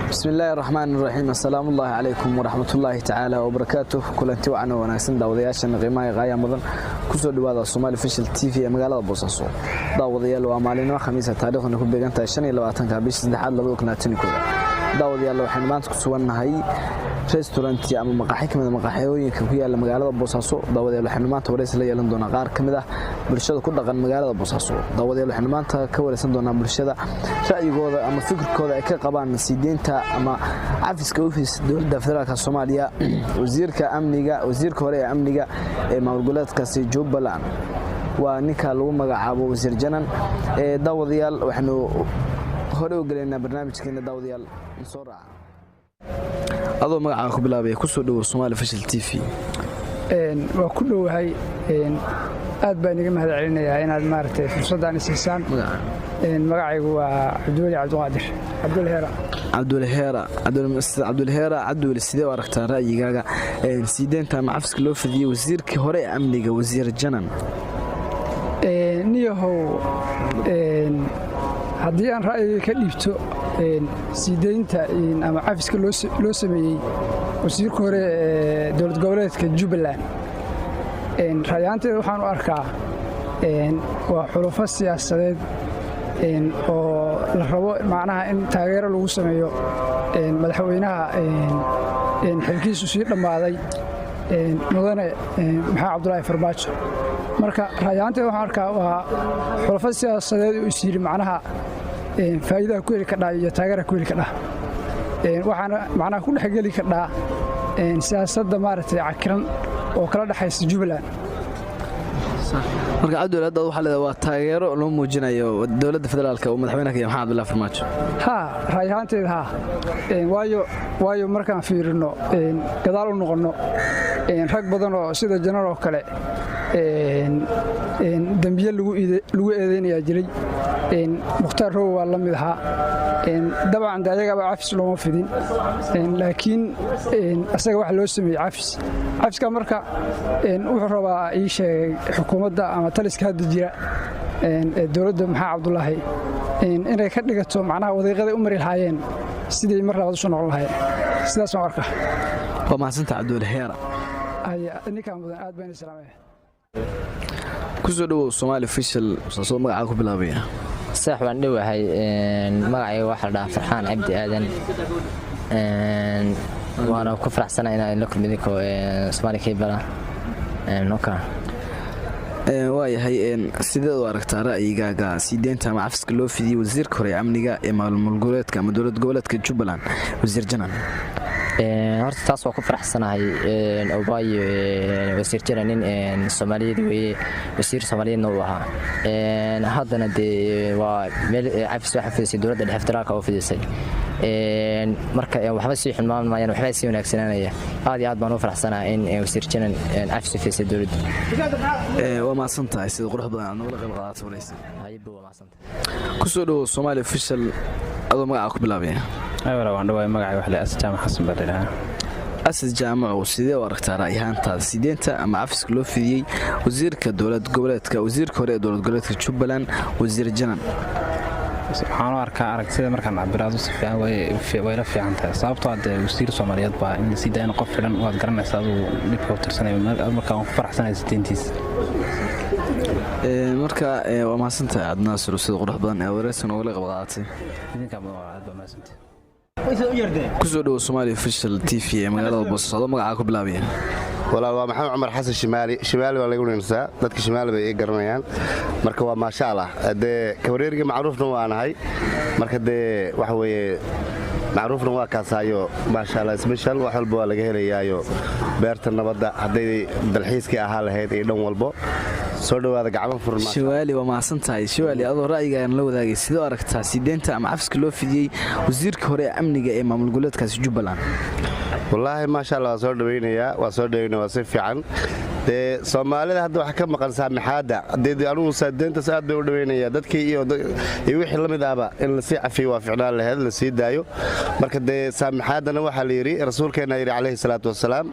بسم الله الرحمن الرحيم السلام الله عليكم ورحمة الله تعالى وبركاته كلنتي وعنا وناكسن داودياشن qiimaha qaaya mudan ku soo dhawaada Somali Official TV ee magaalada Boosaaso daawadayaal waa maalin khamiis taariikhna ku beegantahay 25 bisha 3 2022 daawadayaal waxaan maanta ku sugannahay restaurant ama maqaaxi kamid maqaaxiyooyinka ku yaala magaalada Boosaaso daawadayaal waxaan maanta wareys la yeelan doonaa qaar kamid ah bulshada ku dhaqan magaalada Boosaaso daawadayaal waxaan maanta ka wareysan doonaa bulshada ra'yigooda ama fikirkooda ay ka qabaan sideenta ama cafiska office dowladda federaalka Soomaaliya wasiirka amniga wasiirka hore ee amniga ee maamulgoboleedkaasi Jubbaland waa ninka lagu magacaabo wasiir Janan ee daawadayaal waxaanu hore u galeynaa barnaamijkeena daawadayaal soo raaca adoo magacaaga ku bilaabay ku soo dhawo Somali Official TV waa ku dhawahay aad baan iga mahadcelinayaa inaad maartay fursadan isiisaan magacaygu waa Cabdulle Cabdiqaadir Cabdulle Heera Cabdulle sidee u aragtaa ra'yigaaga sideenta macafiska loo fidiyay wasiirka hore ee amniga wasiir Janan niyahow haddii aan ra'yiga ka dhiibto sideenta ama cafiska loo sameeyey wasiirka hore ee dowlad goboleedka Jubbaland ra'yaanteeda waxaan u arkaa waa xulufo siyaasadeed oo la rabo macnaha in taageero lagu sameeyo madaxweynaha xilkiisu sii dhammaaday mudane maxamed cabdullaahi farmaajo marka ra'yaanteeda waxaan arkaa waa xulufo siyaasadeed oo is yiri macnaha faa'iidaha ku heli kadhaa iyo taageeraha ku heli kadhaa waxaana macnaha ku dhexgeli kadhaa siyaasadda maaragtay cakiran oo kala dhaxaysa Jubbaland marka Cabdulle hadda waxa leedahay waa taageero loo muujinayo dowladda federaalka oo madaxweynaha Maxamed Cabdullaahi Farmaajo ra'yaanteeda waayo markaan fiirino gadaal u noqono rag badan oo sida Janan oo kale dambiye lagu eedeynaya jiray Mukhtaar Row waa la mid ahaa dabcan ayagaba cafis looma fidin laakiin asaga waxa loo sameeyay cafiska marka wuxuu rabaa ii sheegay xukuumadda ama taliska hadda jira dowladda Maxamed Cabdullaahi inay ka dhigato macnaha wadiiqada u mari lahaayeen sidii mar labaad u soo noqon lahaayeen sidaas aan arkaa waa mahadsantahay Cabdulle Heera ninkaan mudan aad baan islaamay ku soo dhawo Somali Official soo magacaaga ku bilaabaya صح waan dhawahay magacayga waxa la dhahaa Farxaan Cabdi Aadan waana ku faraxsanahay inaan la kulmido Somali Cable waayahay sidee u aragtaa ra'yigaaga sideenta macafiska loo fidiyay wasiirka hore ee amniga ee maamulgoboleedka ama dowlad goboleedka Jubbaland wasiir Janan horta taas waa ku faraxsanahay Obayo wasiir Janan Soomaaliyeed weeye wasiir Soomaaliyeedna uu ahaa haddana waa meel cafis waxa fidisay dowladda dhexe federaalka oo fidisay marka waxba sii xilmaamayaan waxba sii wanaagsananaya aad iyo aad baan u faraxsanahay in wasiir Janan cafis fidisay dowladda waa maasantahay sida qurux badan aad noola qayb qaadato walaysa haybo waa maasantahay ku soo dhawo Somali Official adoo magacaaga ku bilaabaya waan dhawahay magacayga waxa la Asad Jaamac Xasan Badilaa Asad Jaamac sidee u aragtaa ra'yahantaada sideenta ama cafiska loo fidiyay wasiirka dowlad goboleedka wasiirka hore ee dowlad goboleedka Jubbaland wasiir Janan waxaan u arkaa aragtida markaan cabiraado si fiican way la fiican tahay sababtoo ah wasiir Soomaaliyeed baa in si daan qof filan waad garanaysaa uu dhibka u tirsanayo markaan ku faraxsanahay sideentiis marka waa mahadsantahay adna sida qurux badan ee wareysan oo la qayb qaadatay idinka aad baa mahadsantahay ku soo dhawo Somali Official TV ee magaalada Boosaaso magacaaga ku bilaabaya walaal waa Maxamed Cumar Xasan Shimaali waa lagu neensaa dadka Shimaali bay garanayaan marka waa ma sha Allah kabareeriga macruufna waan ahay marka waxa weeye macruufna waa kaasaayo ma sha Allah special wax walba waa laga helayaayo beerta nabadda haday dalxiiska ahaa lahayd ee dhan walba soo dhawaada gacmo furan Shimaali waa maasantahay Shimaali adoo ra'yigaaga la wadaagay sidoo aragtaa sideenta ama cafiska loo fidiyay wasiirka hore ee amniga ee maamulgoboleedkaasi Jubbaland والله ما شاء الله soo dhaweynaya waa soo dhaweynaya waa si fiican Soomaalida hadda waxa ka maqan saamaxaada anigu sadeenta saad bay u dhaweynaya dadkii iyo wixii la mid ahba in la sii cafiyo waa ficnaan lahayd la sii daayo marka saamaxaadana waxa la yiri rasuulkeena yiri calayhi salaatu wasalaam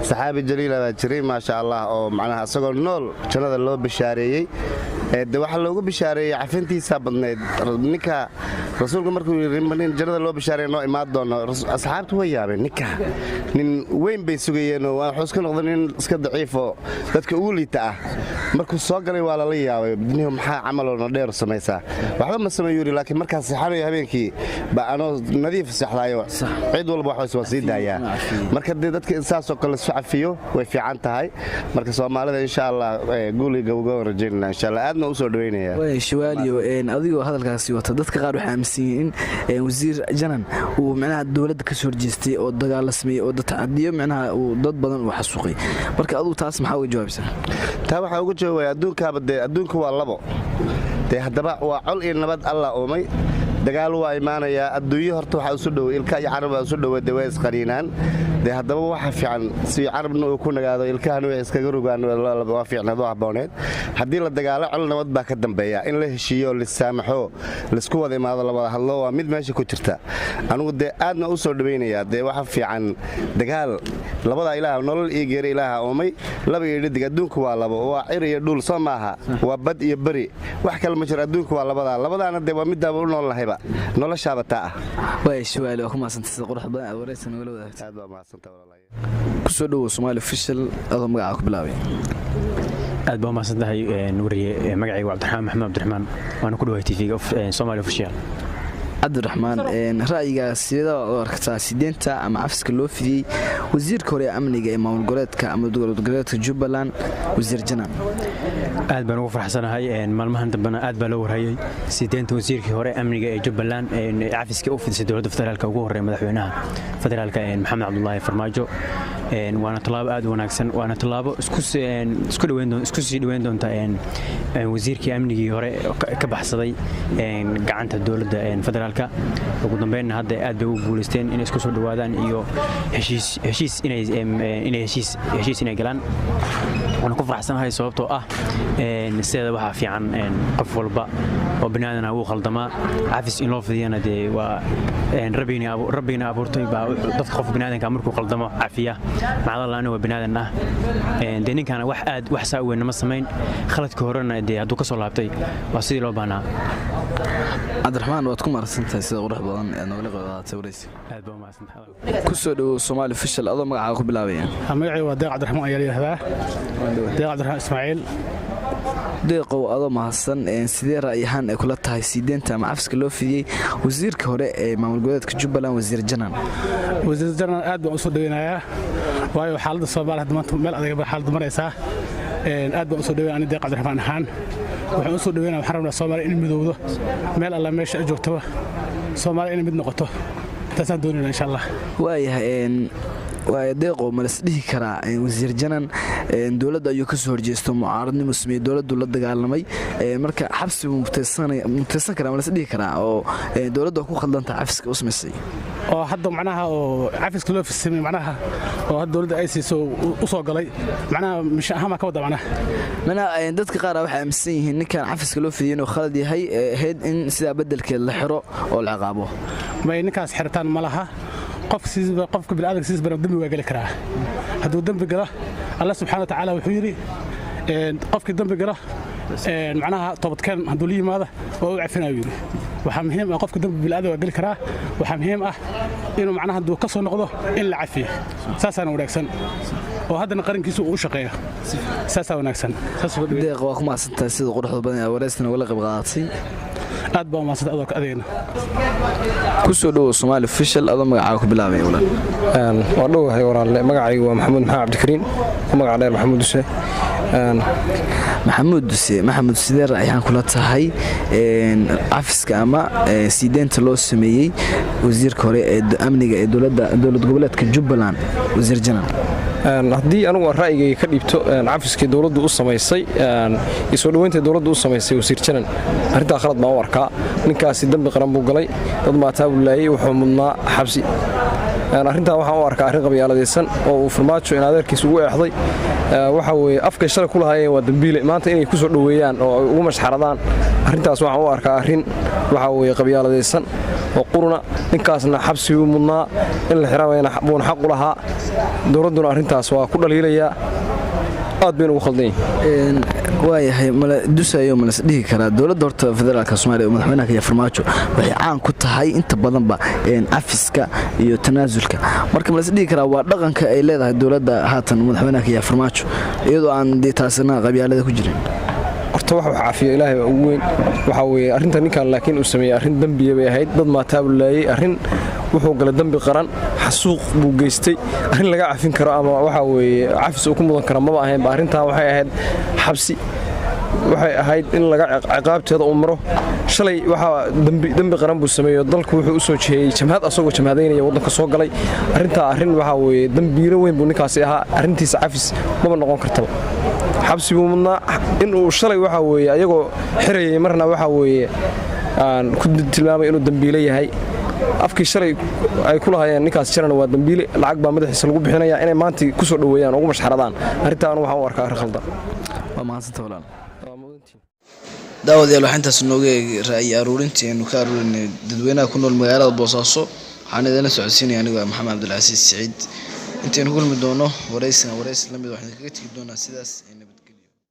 saxaabi jaliil ah jiray ma sha Allah oo macnaha asagoo nool jannada loo bishaareeyay de waxa loogu bishaareeyey cafintiisa badnayd ninka rasuulku markuu yiri nin jannada loo bishaareeyo noo imaan doono asxaabtu way yaabeen ninka nin weyn bay sugayeen oo waxa iska noqday nin iska daciifo dadka ugu liita ah markuu soo galay waa la yaabay bidniyo maxaa camal oo dheer samaysaa waxba ma sameeyo laakiin markaas saxanay habeenkii ba anoo nadiif saxlaayo cid walba wax soo sii daaya marka dadka insaas oo kale soo cafiyo way fiican tahay marka Soomaalida insha Allah guuliga uga rajaynaa insha Allah aadna u soo dhaweynaya way shiwaaliyo adigoo hadalkaasi wata dadka qaar waxa aaminsan in wasiir janan uu macnaha dawladda ka soo horjeestay oo dagaal la sameeyay oo dad taadiyo macnaha uu dad badan u xasuuqay marka adigu taas maxaa uga jawaabaysaa taa waxa uga jawaabay adduunka waa labo haddaba waa col iyo nabad Allah oomay dagaal waa imaanaya adduunyo horta waxa u soo dhaw ilka iyo carab waa soo dhawaday way isqariinaan haddaba waxa fiican si carabna uu ku nagaado ilkahan way iskaga rugaan waa fiicnado habooneed haddii la dagaalo col nabad baa ka dambeeya in la heshiiyo la saamaxo la isku wada imaado la wada hadlo waa mid meesha ku jirta anigu aadna u soo dhaweynaya waxa fiican dagaal labada ilaaha nolol iyo geeri ilaaha oomay laba iyo dhidig adduunku waa labo waa cir iyo dhul soo maaha waa bad iyo bari wax kale ma jiro adduunku waa labadaana waa midaba u nool lahayba noloshaaba taa ah way shiwaali oo kuma santaysay qurux badan awareysan wala wadaagtay aad baa maasanta walaalahay ku soo dhawo Somali official adoo magaca ku bilaabay aad baa maasantahay wariye magacaygu Cabdiraxmaan Maxamed Cabdiraxmaan waana ku dhawahay TV-ga Somali official Cabdiraxmaan ra'yigaas sida oo arktaa sideenta ama afska loo fidiyay wasiirka hore amniga ee maamul goboleedka ama dowlad goboleedka Jubbaland wasiir Janan aad baan ugu faraxsanahay maalmahan dambana aad baa loo warhayay sideenta wasiirkii hore amniga ee Jubbaland afiska u fidisay dowladda federaalka ugu horeeyay madaxweynaha federaalka Maxamed Cabdullaahi Farmaajo waana talaabo aad wanaagsan waana talaabo isku sii dhaweyn doonta wasiirkii amnigii hore ka baxsaday gacanta dowladda federaalka ugu dambeynna hadda aad bay u guuleysteen inay isku soo dhawaadaan iyo heshiis inay galaan waxaan ku faraxsanahay sababtoo ah sida waxa fiican qof walba oo banaadana uu khaldamaa cafis in loo fidiyana waa rabbina abuurtay baa dadka qof banaadanka markuu khaldamo cafiya macdalana waa banaadan ah ninkana wax saa weyn ma sameyn khaladka horena hadduu ka soo laabtay waa sidii loo baahnaa Cabdiraxmaan waad ku marsantahay sida qurux badan ee noola qaadatay wareysi aad baa maasantahay ku soo dhawo Somali official adoo magaca ku bilaabaya magacaygu waa Deeq Cabdiraxmaan ayaa yiraahdaa Deeq Cabdiraxmaan Ismaaciil deeqow adoo mahadsan sidee ra'yahan ay kula tahay sideenta ama afska loo fidiyay wasiirka hore ee maamul goboleedka Jubbaland wasiir Janan aad baan u soo dhaweynayaa waayo xaaladda Soomaaliya hadda maanta meel adag baa xaalad maraysaa aad baan u soo dhaweynayaa Deeq Cabdiraxmaan ahaan waxaan u soo dhaweynaa waxaan rabnaa Soomaaliya in midowdo meel alla meesha ay joogto Soomaaliya in mid noqoto taasaan doonaynaa insha Allah waa deeqo ma la isdhihi karaa wasiir Janan dowladda ayuu ka soo horjeesto mucaaradnimo sameeyay dowladdu la dagaalamay marka xabsi mutaysan kara ma la isdhihi karaa oo dowladdu ku khaldanta xafiska u sameysay oo hadda macnaha oo xafiska loo fisamay macnaha oo hadda dowladda ay siiso u soo galay macnaha mish ahama ka wada macnaha dadka qaar waxa aaminsan yihiin ninkan xafiska loo fidiyay inuu khalad yahay heed in sida bedelkeed la xiro oo la ciqaabo ma ninkaas xiritaan ma laha qofka bini'aadamka sidiis bana dambi waa geli karaa hadduu dambi galo Allah subxaana wa tacaala wuxuu yidhi qofkii dambi galo macnaha toobadkeen hadduu la yimaado waa u cafinayo yidhi waxaa muhiim ah qofka dambi bini'aadam waa geli karaa waxaa muhiim ah inuu macnaha hadduu ka soo noqdo in la cafiyo saasaana wanaagsan oo haddana qarankiisu uu u shaqeeyo saasaa wanaagsan deeq waa ku mahadsantahay sida quruxda badan ee wareysna wala qayb qaadatay aad baa maasad adoo adeegna ku soo dhawo Somali official adoo magaca ku bilaabay waa dhawahay waraale magacaygu waa Maxamuud Cabdikariin magaca dheer Maxamuud sidee ra'yahan kula tahay afiska ama sideenta loo sameeyay wasiirka hore ee amniga ee dowlad goboleedka Jubbaland wasiir Janan haddii anigu ra'yigay ka dhibto cafiskii dowladdu u samaysay isoo dhaweynta dowladdu u samaysay wasiir Janan arinta khalad baan u arkaa ninkaasi dambi qaran buu galay dad maataa buu laayay wuxuu mudnaa xabsi arinta waxaan u arkaa arrin qabyaaladeysan oo uu Farmaajo in adeerkiisa ugu eexday waxa weeye afka shalay ku lahaayeen waa dambiile maanta inay ku soo dhaweeyaan oo ugu mashxaradaan arintaas waxaan u arkaa arrin waxa weeye qabyaaladeysan oo quruna ninkaasna xabsi uu mudnaa in la xiraayna buun xaq u lahaa dowladduna arrintaas waa ku dhaliilaya aad been ugu khaldan waayahay mala dusayo mala dhihi karaa dowladda horta federaalka Soomaaliya madaxweynaha iyo farmaajo waxay caan ku tahay inta badanba cafiska iyo tanaasulka marka mala dhihi karaa waa dhaqanka ay leedahay dowladda haatan madaxweynaha iyo farmaajo iyadoo aan taasina qabyaalada ku jirin horta waxa caafiyo ilaahay ugu weyn waxa weeye arrinta ninkan laakiin uu sameeyay arrin dambiye bay ahayd dad maataabulaayay arrin wuxuu galay dambi qaran xasuuq buu geystay arrin laga cafin karo ama waxa weeye cafis uu ku mudan karo ma ahayn ba arrinta waxay ahayd xabsi waxay ahayd in laga ciqaabteeda uu maro shalay waxa dambi qaran buu sameeyo dalku wuxuu u soo jeeyay jamhad asagoo jamhadeynaya wadanka soo galay arrinta arrin waxa weeye dambiile weyn buu ninkaasi ahaa arrintiisa cafis ma noqon kartaba xabsi buu mudnaa in uu shalay waxa weeye ayagoo xirayay marna waxa weeye aan ku tilmaamay inuu dambiile yahay afkii shalay ay ku lahaayeen ninkaas jirana waa dambiile lacag baa madaxiisa lagu bixinaya inay maanta ku soo dhaweeyaan ugu mashxaradaan arrintaan waxaan u arkaa arrin khaldan waa maasanta walaal daawadayaal waxaan intaas nooga ra'yi aruurinteenu ka aruurinay dadweynaha ku nool magaalada Boosaaso waxaan idin socodsiinaya aniga Maxamed Cabdulcasiis Saciid intaan kulmi doono wareysi lamid waxaan kaga tagi doonaa sidaas